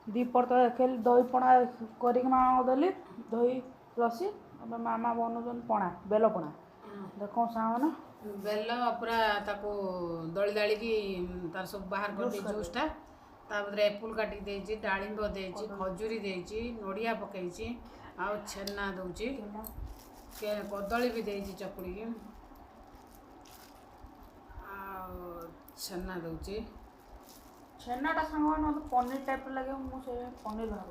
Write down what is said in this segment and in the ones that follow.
दीपर तो खेल दही पणा कर मामा देली दही लसी मामा बनाऊन पणा बेल पणा देख सावन बेल पूरा ताको दली दाड़ी तार सब बाहर कर दे जूसटा तापर एप्पल काटी देछि डाळिंब देछि खजूरी देछि नडिया पकईछि आ छेना दउछि के कदली भी देछि चकुड़ी के आ छेना दउछि छेनाटा सांग पनीर टाइप लगे मुझे पनीर भाग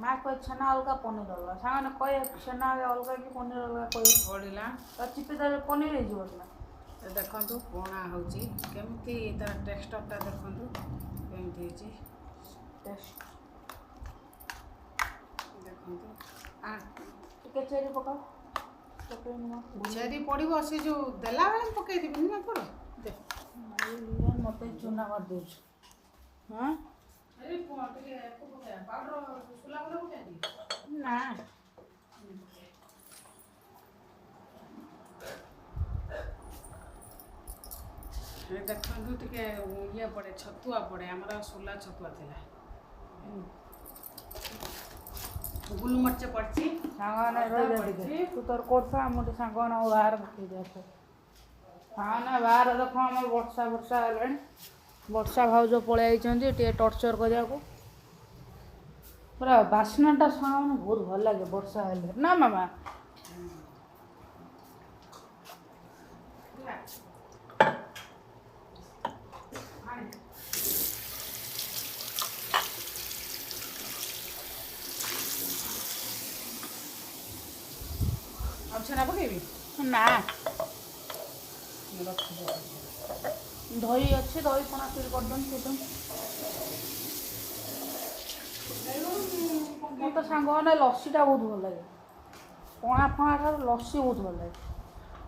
माँ कहे छेना अलग पनीर अलग सांग कहे छेना अलग कि पनीर अलग कहे पड़ा तो चिपी देले पनीर हो देखु पणा होची केमती तार टेक्सचरटा देखु केमती होची टेस्ट देखु टिके चेरी पकाओ चेरी पड़ो से जो देला बेले पकई देबी ना पड़ दे मत चूना कर दे हाँ अरे पाउडर सुला ना देखु टे ये पड़े छतुआ पड़े आमर सोला छतुआ थिला गुलमर्च पड़ची सांग तू तोर कोर्सा मोटे सांग बाहर पकई दे हाँ ना बाहर देख आम वर्षा वर्षा है वर्षा भाउज पलि टे टर्चर करने को पूरा बास्नाटा सांग बहुत भल लगे वर्षा हेल्ले ना मामा अब छेना पकेबी ना दही अच्छे दही पणा फिर कर मत सांग लस्सीटा बहुत भल लगे पणा फणा ठार लस्सी बहुत भल लगे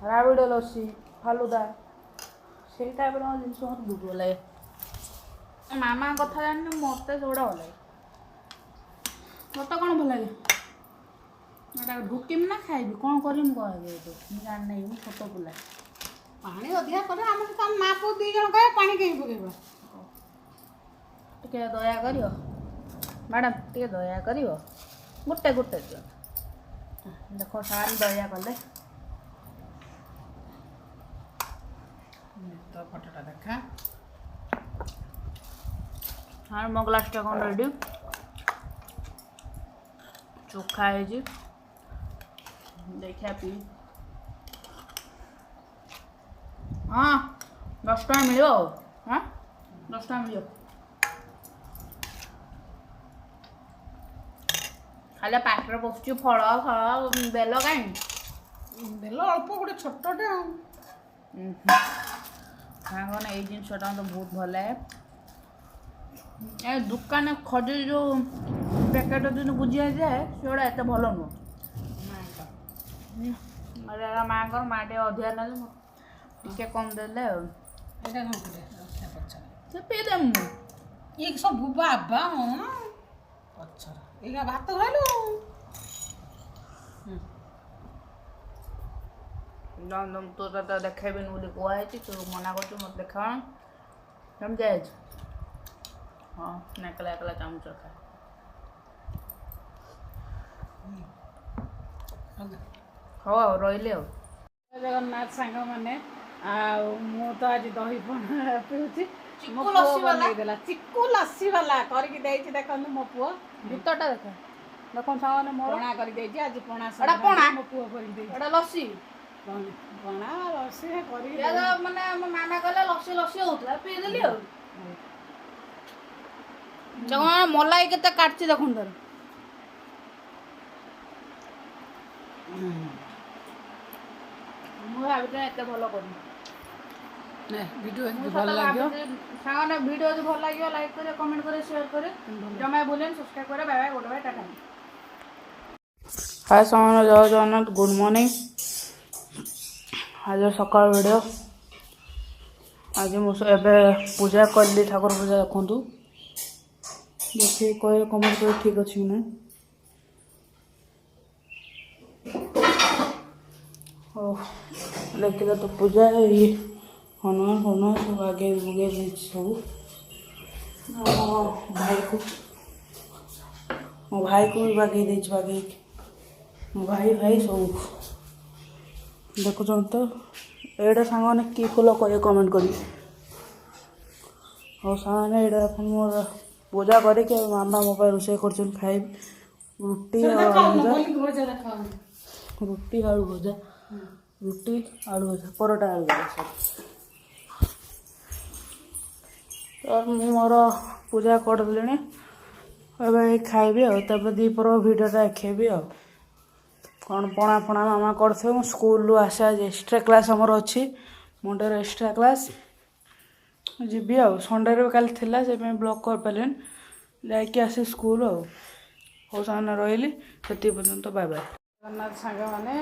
राबिड़ लस्सी फालुदा से टाइप जिन मत बहुत भल लगे मामा कथा जानी मत से भल लगे मत कौन भल लगे ढुकमी ना खाइबी कौन करमी कह जान नहीं छोट पिला पानी अधिका कर माँ पु दी जन कहे पानी कहीं पकेबा टे दया कर मैडम टे दया कर गोटे गोटे दियो देख सारी दया कले तो फटोटा देखा हाँ मो ग्लासटा कौन रेडी चोखा है देखा पी हाँ 10 टका मिल हाँ 10 टका मिल खाली पाखे पशु फल फल बेल कहीं बेल अल्प गोटे छोटे सागन ये जिनटा तो बहुत भल है दुकान खजूरी जो पैकेट जो बुझिया जाए से एत भल नुह माँ माँ टे अधिका ना टे कम देले से पी देमु ये सब बाबा अच्छा ये भात खाइलु दम तो देखेबिन बोली कहुई तू मना कर मत देखा हम जाए हाँ एकला एकला चामच खा हाँ रही जगन्नाथ सांग मैंने तो आज दही पणा पीऊँगी चिक्कू लस्सी वाला करके देछि देखंतु मो पुओ भीतरटा देख देख सामने मोर पणा करके देछि आज पणा एटा पणा मो पुओ करके देछि एटा लस्सी पणा लस्सी करके या माने हम मामा कहले लस्सी लस्सी होतला पी देली हो जगन मलाई केते काटछि देखुन धर मु भाबते एते भलो करू वीडियो भल लगे सामने वीडियो जो भल लगे लाइक करे कमेंट करे शेयर करे जमा बोलें सब्सक्राइब करे बाय बाय गुड बाय टाटा हाय सामने जय जगन्नाथ गुड मॉर्निंग आज सकाळ वीडियो आज मुझे पूजा कली ठाकुर पूजा देखु देखिए कहे कमेंट करे ठीक अच्छे ना देखिए तो पूजा ये हनुमान हनुमान सब आगे बुगे सब भाई को ମୋ ଭାଇକୁ ବି ବାଗେଇ ଦେଇଛି, ବାଗେଇକି ମୋ ଭାଇ ସବୁ ଦେଖୁଛନ୍ତି ତ। ଏଇଟା ସାଙ୍ଗମାନେ କି ଫୁଲ କହିବେ କମେଣ୍ଟ କରିବି। ଆଉ ସାଙ୍ଗମାନେ ଏଇଟା ପୁଣି ମୋର ପୂଜା କରିକି ମାମା ମୋ ପାଇଁ ରୋଷେଇ କରୁଛନ୍ତି ଖାଇବି। ରୁଟି ଆଉ ଆଳୁ ଭଜା, ରୁଟି ଆଳୁ ଭଜା, ରୁଟି ଆଳୁ ଭଜା, ପରଟା ଆଳୁ ଭଜା ସରି। ତ ମୁଁ ମୋର ପୂଜା କରିଦେଲିଣି, ଏବେ ଖାଇବି ଆଉ। ତାପରେ ଦ୍ୱିପହର ଭିଡ଼ିଓଟା ଦେଖେଇବି ଆଉ। କ'ଣ ପଣା ଫଣା ମାମା କରିଥିବ। ମୁଁ ସ୍କୁଲରୁ ଆସେ, ଆଜି ଏକ୍ସଟ୍ରା କ୍ଲାସ୍ ଆମର ଅଛି, ମଣ୍ଡେରେ ଏକ୍ସଟ୍ରା କ୍ଲାସ୍ ଯିବି ଆଉ। ସଣ୍ଡେରେ କାଲି ଥିଲା, ସେଥିପାଇଁ ବ୍ଲଗ୍ କରିପାରିଲିନି, ଯାଇକି ଆସି ସ୍କୁଲ ଆଉ। ହଉ ସାଙ୍ଗମାନେ ରହିଲି, ସେତିକି ପର୍ଯ୍ୟନ୍ତ ବାଏ ବାଏ। ଜଗନ୍ନାଥ ସାଙ୍ଗମାନେ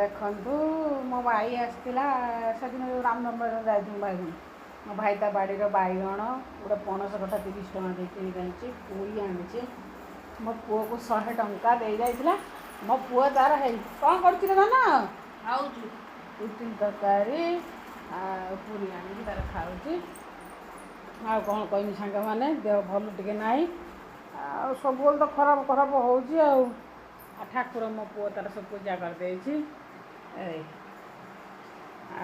ଦେଖନ୍ତୁ, ମୋ ଭାଇ ଆସିଥିଲା ସେଦିନ ଯେଉଁ ରାମନବମୀ ଯାଇଥିଲି ଭାଇ। ମୋ ଭାଇ ତା ବାଡ଼ିର ବାଇଗଣ, ଗୋଟେ ପଣସ କଠା 30 ଟଙ୍କା ଦେଇ କିଣିକି ଆଣିଛି, ପୁରୀ ଆଣିଛି। ମୋ ପୁଅକୁ 100 ଟଙ୍କା ଦେଇଯାଇଥିଲା। ମୋ ପୁଅ ତାର ହେଇ କ'ଣ କରୁଛି ରେ ଧନ? ଖାଉଛି ଇଟିଲି ତରକାରୀ ଆଉ ପୁରୀ ଆଣିକି ତାର ଖାଉଛି। ଆଉ କ'ଣ କହିବି ସାଙ୍ଗମାନେ, ଦେହ ଭଲ ଟିକେ ନାହିଁ ଆଉ, ସବୁବେଳେ ତ ଖରାପ ହେଉଛି ଆଉ। ଠାକୁର ମୋ ପୁଅ ତାର ସବୁ ପୂଜା କରିଦେଇଛି। ଏଇ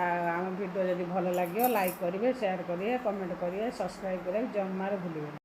ଆଉ ଆମ ଭିଡ଼ିଓ ଯଦି ଭଲ ଲାଗିବ ଲାଇକ୍ କରିବେ, ସେୟାର କରିବେ, କମେଣ୍ଟ କରିବେ, ସବସ୍କ୍ରାଇବ୍ କରିବେ ଜମାରୁ ଭୁଲିବେନି।